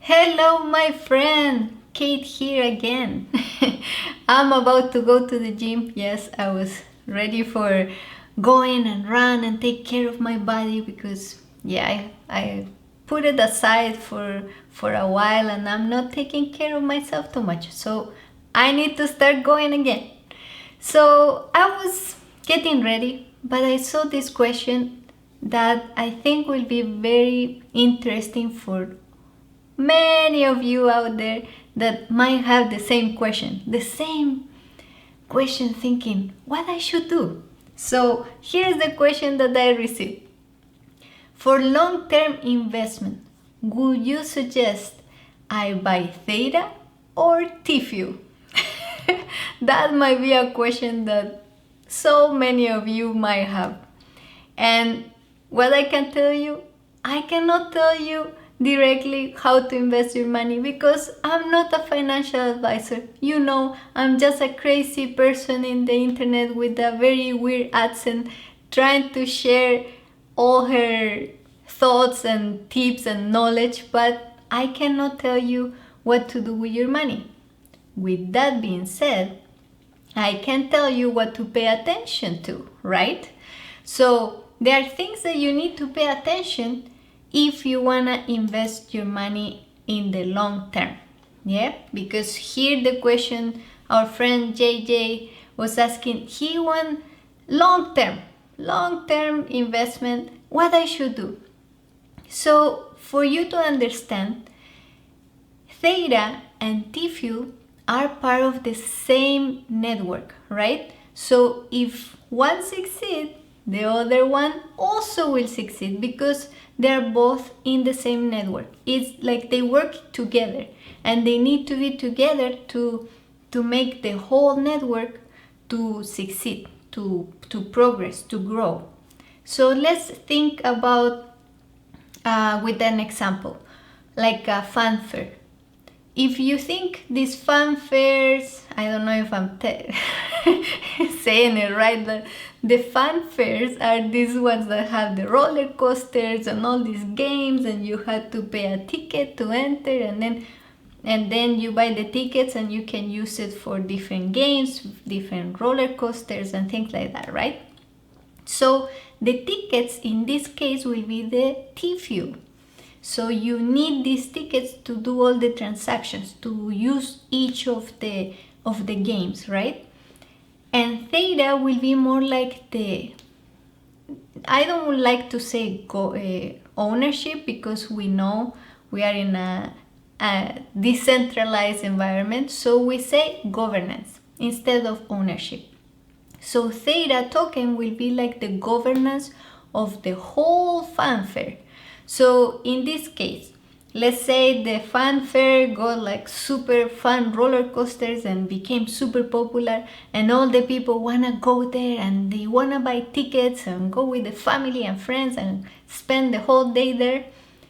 Hello, my friend. Kate here again. I'm about to go to the gym. Yes, I was ready for going and run and take care of my body because I put it aside for a while and I'm not taking care of myself too much. So I need to start going again. So I was getting ready, but I saw this question that I think will be very interesting for many of you out there that might have the same question thinking what I should do. So here's the question that I received. For long-term investment, would you suggest I buy Theta or T-fuel? That might be a question that so many of you might have. And what I can tell you, I cannot tell you directly how to invest your money because I'm not a financial advisor. You know, I'm just a crazy person in the internet with a very weird accent trying to share all her thoughts and tips and knowledge, but I cannot tell you what to do with your money. With that being said, I can tell you what to pay attention to, right? So there are things that you need to pay attention if you want to invest your money in the long term. Yeah, because here the question our friend JJ was asking, he want long term investment, what I should do. So for you to understand, Theta and T-fuel are part of the same network, right? So if one succeeds, the other one also will succeed because they're both in the same network. It's like they work together and they need to be together to make the whole network to succeed, to progress, to grow. So let's think about with an example, like a fanfare. If you think these fanfares, I don't know if I'm saying it right, but the fanfares are these ones that have the roller coasters and all these games, and you had to pay a ticket to enter, and then you buy the tickets and you can use it for different games, different roller coasters and things like that, right? So the tickets in this case will be the T-fuel. So you need these tickets to do all the transactions, to use each of the games, right? And Theta will be more like I don't like to say ownership because we know we are in a decentralized environment. So we say governance instead of ownership. So Theta token will be like the governance of the whole fanfare. So in this case, let's say the fanfare got like super fun roller coasters and became super popular and all the people wanna go there and they wanna buy tickets and go with the family and friends and spend the whole day there.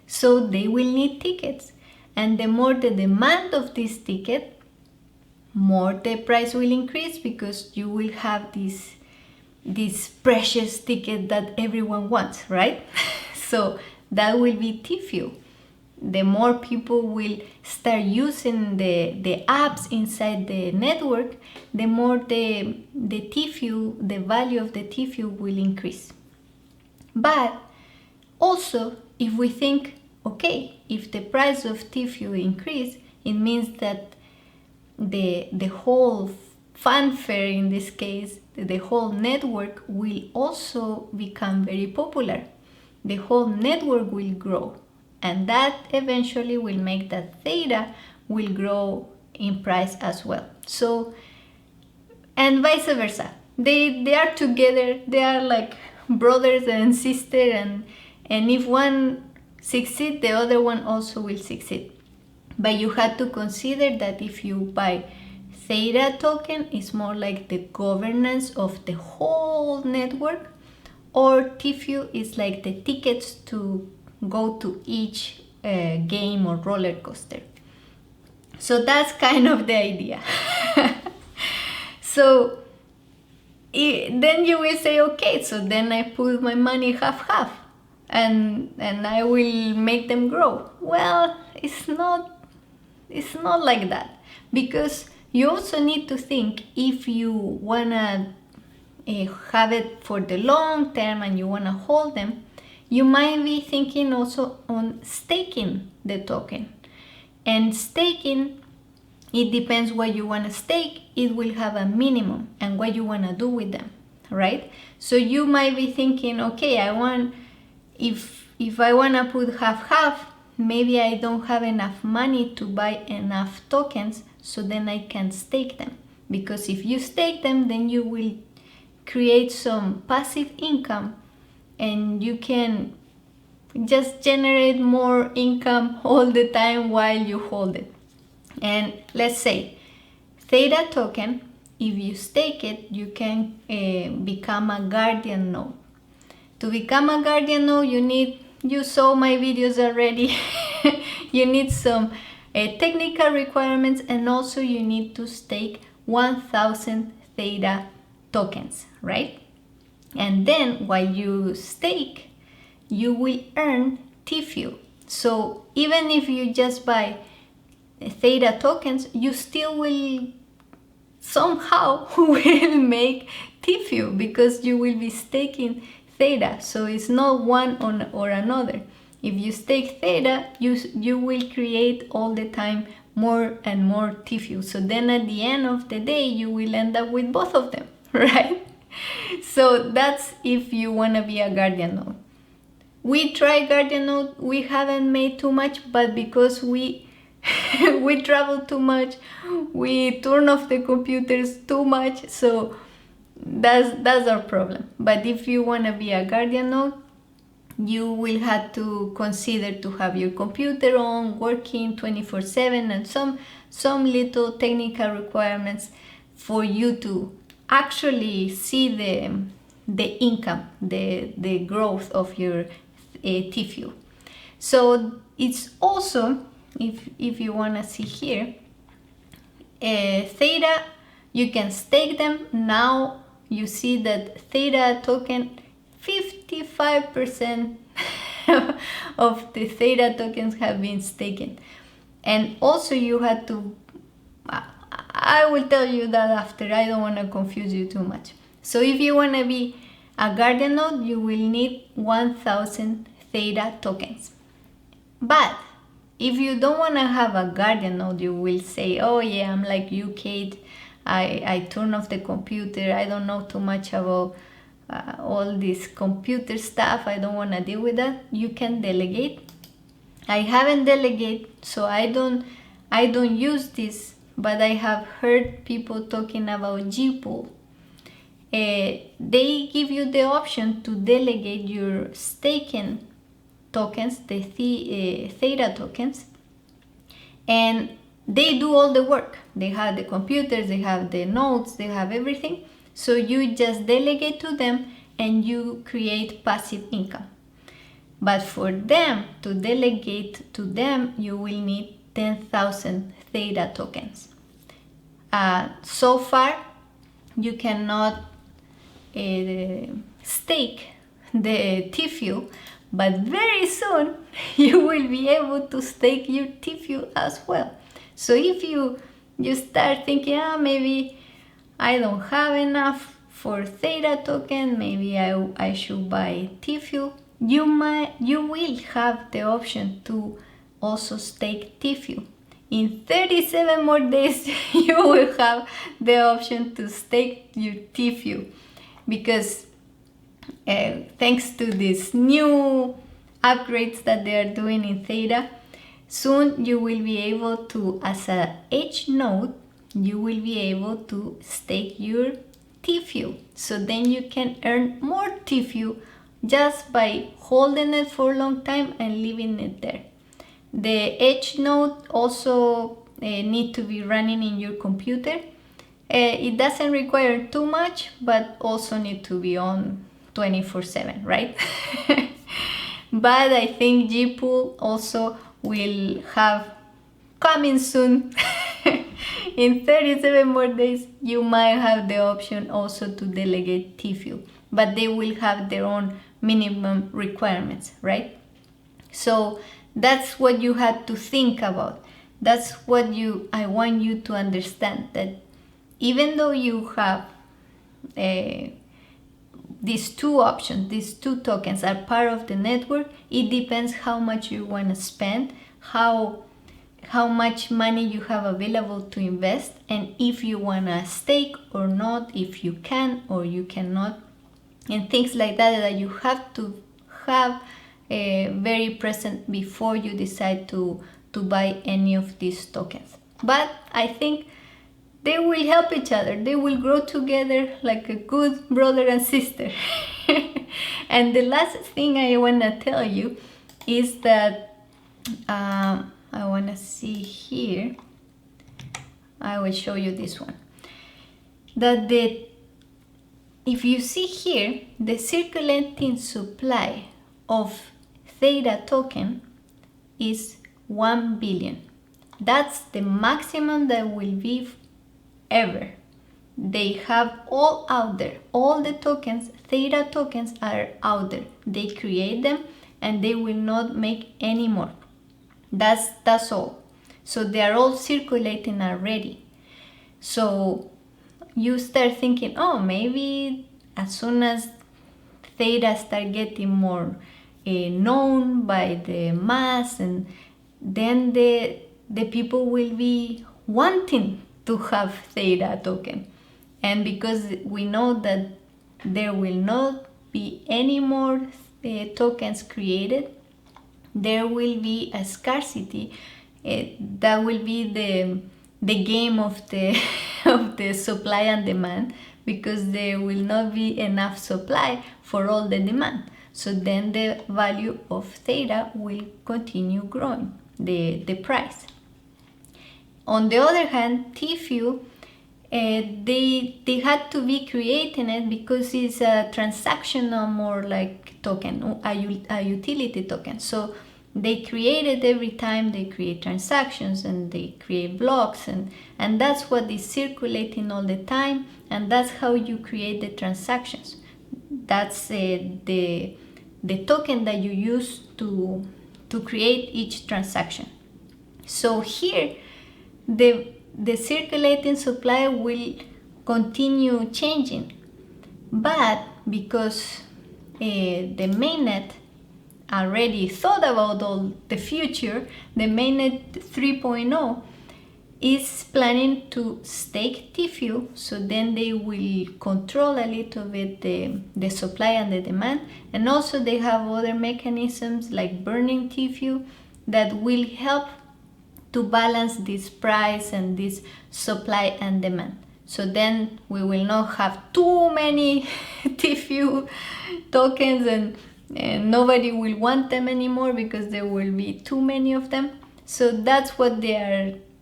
So they will need tickets. And the more the demand of this ticket, more the price will increase because you will have this precious ticket that everyone wants, right? So that will be T-fuel. The more people will start using the apps inside the network, the more the T-fuel, the value of the T-fuel will increase. But also, if we think, okay, if the price of T-fuel increase, it means that the whole fanfare, in this case, the whole network will also become very popular. The whole network will grow, and that eventually will make that Theta will grow in price as well. So, and vice versa. They are together, they are like brothers and sisters, and if one succeeds, the other one also will succeed. But you have to consider that if you buy Theta token, it's more like the governance of the whole network, or T-fuel is like the tickets to go to each game or roller coaster. So that's kind of the idea. So then you will say, okay, so then I put my money half-half. and I will make them grow. Well, it's not like that, because you also need to think, if you wanna have it for the long term and you wanna hold them, you might be thinking also on staking the token. And staking, it depends what you want to stake. It will have a minimum and what you want to do with them, right? So you might be thinking, okay, if I want to put half, maybe I don't have enough money to buy enough tokens, so then I can stake them. Because if you stake them, then you will create some passive income and you can just generate more income all the time while you hold it. And let's say Theta token, if you stake it, you can become a guardian node. To become a guardian node, you saw my videos already. You need some technical requirements, and also you need to stake 1000 Theta tokens, right? And then while you stake, you will earn Tfuel. So even if you just buy Theta tokens, you still will somehow will make Tfuel, because you will be staking Theta. So it's not one or another. If you stake Theta, you will create all the time more and more Tfuel. So then at the end of the day, you will end up with both of them, right? So that's if you want to be a guardian node. We try guardian node, we haven't made too much, but because we travel too much, we turn off the computers too much, so that's our problem. But if you want to be a guardian node, you will have to consider to have your computer on, working 24/7, and some little technical requirements for you to actually see the income, the growth of your Tfuel. So it's also, if you want to see here, Theta, you can stake them. Now you see that Theta token, 55% of the Theta tokens have been staken. And also you had to, I will tell you that after, I don't want to confuse you too much. So if you want to be a guardian node, you will need 1000 Theta tokens. But if you don't want to have a guardian node, you will say, oh yeah, I'm like you, Kate, I turn off the computer, I don't know too much about all this computer stuff, I don't want to deal with that. You can delegate. I haven't delegated, so I don't use this, but I have heard people talking about Tfuel. They give you the option to delegate your staking tokens, the Theta tokens, and they do all the work. They have the computers, they have the nodes, they have everything. So you just delegate to them and you create passive income. But for them to delegate to them, you will need 10,000 Theta tokens. So far, you cannot stake the Tfuel, but very soon you will be able to stake your Tfuel as well. So if you start thinking, maybe I don't have enough for Theta token, maybe I should buy Tfuel, you will have the option to also stake Tfuel. In 37 more days, you will have the option to stake your Tfuel, because thanks to these new upgrades that they are doing in Theta, soon you will be able to, as a H node, you will be able to stake your Tfuel. So then you can earn more Tfuel just by holding it for a long time and leaving it there. The H node also need to be running in your computer. It doesn't require too much, but also need to be on 24/7, right? But I think Tfuel also will have coming soon. In 37 more days, you might have the option also to delegate Tfuel, but they will have their own minimum requirements, right? So that's what you had to think about. That's what I want you to understand, that even though you have these two options, these two tokens are part of the network, it depends how much you want to spend, how much money you have available to invest, and if you want to stake or not, if you can or you cannot, and things like that that you have to have very present before you decide to buy any of these tokens. But I think they will help each other. They will grow together like a good brother and sister. And the last thing I want to tell you is that I want to see here. I will show you this one. That if you see here, the circulating supply of Theta token is 1 billion. That's the maximum that will be ever. They have all out there. All the tokens, Theta tokens, are out there. They create them and they will not make any more. That's all. So they are all circulating already. So you start thinking, oh, maybe as soon as Theta start getting more known by the mass, and then the people will be wanting to have Theta token. And because we know that there will not be any more tokens created, there will be a scarcity. That will be the game of the of the supply and demand, because there will not be enough supply for all the demand. So then the value of Theta will continue growing, the price. On the other hand, T-fuel, they had to be creating it because it's a transactional, more like token, a utility token. So they create it every time they create transactions, and they create blocks, and that's what is circulating all the time, and that's how you create the transactions. That's the token that you use to create each transaction. So here the circulating supply will continue changing, but because the mainnet already thought about all the future, the mainnet 3.0 is planning to stake Tfuel, so then they will control a little bit the supply and the demand, and also they have other mechanisms like burning Tfuel that will help to balance this price and this supply and demand. So then we will not have too many Tfuel tokens, and nobody will want them anymore because there will be too many of them. So that's what they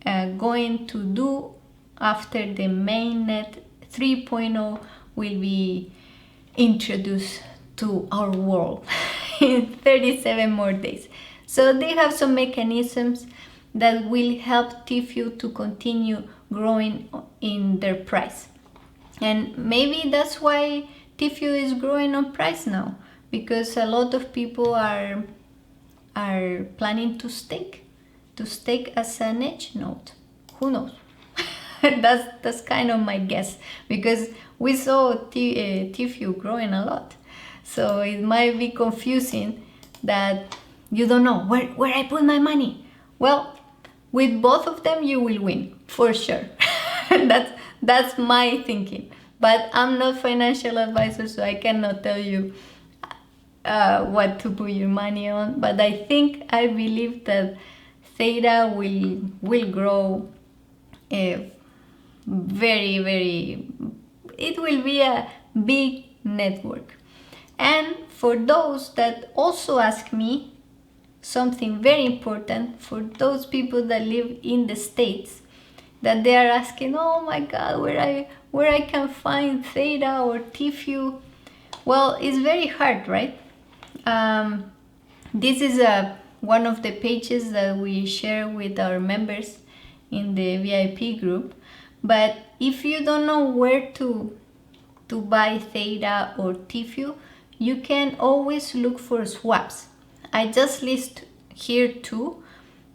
are going to do after the mainnet 3.0 will be introduced to our world in 37 more days. So they have some mechanisms that will help Tfuel to continue growing in their price. And maybe that's why Tfuel is growing on price now, because a lot of people are planning to stake as an edge node. Who knows? That's kind of my guess, because we saw Tfuel growing a lot. So it might be confusing that you don't know where I put my money. Well, with both of them you will win for sure. That's my thinking. But I'm not financial advisor, so I cannot tell you what to put your money on. But I believe that Theta will grow very, very. It will be a big network. And for those that also ask me something very important, for those people that live in the States, that they are asking, oh my God, where I can find Theta or Tfuel. Well, it's very hard, right? This is one of the pages that we share with our members in the VIP group. But if you don't know where to buy Theta or Tfuel, you can always look for swaps. I just list here two,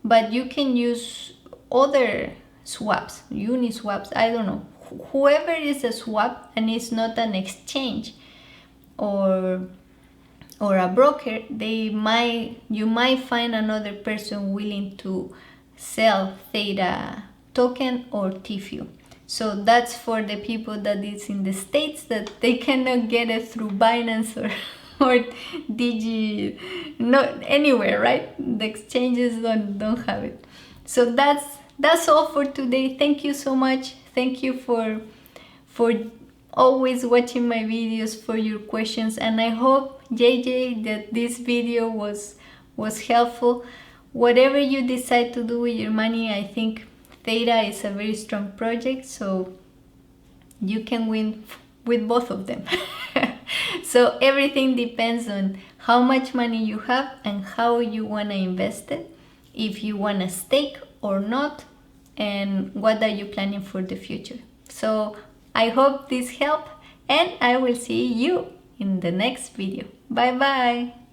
but you can use other swaps, uniswaps, I don't know. Whoever is a swap and it's not an exchange or a broker, you might find another person willing to sell Theta token or T-fuel. So that's for the people that is in the States, that they cannot get it through Binance or Digi, not anywhere, right? The exchanges don't have it. So that's all for today. Thank you so much. Thank you for always watching my videos, for your questions, and I hope, JJ, that this video was helpful. Whatever you decide to do with your money, I think Theta is a very strong project, so you can win with both of them. So everything depends on how much money you have and how you want to invest it, if you want to stake or not, and what are you planning for the future. So I hope this helped, and I will see you in the next video. Bye bye.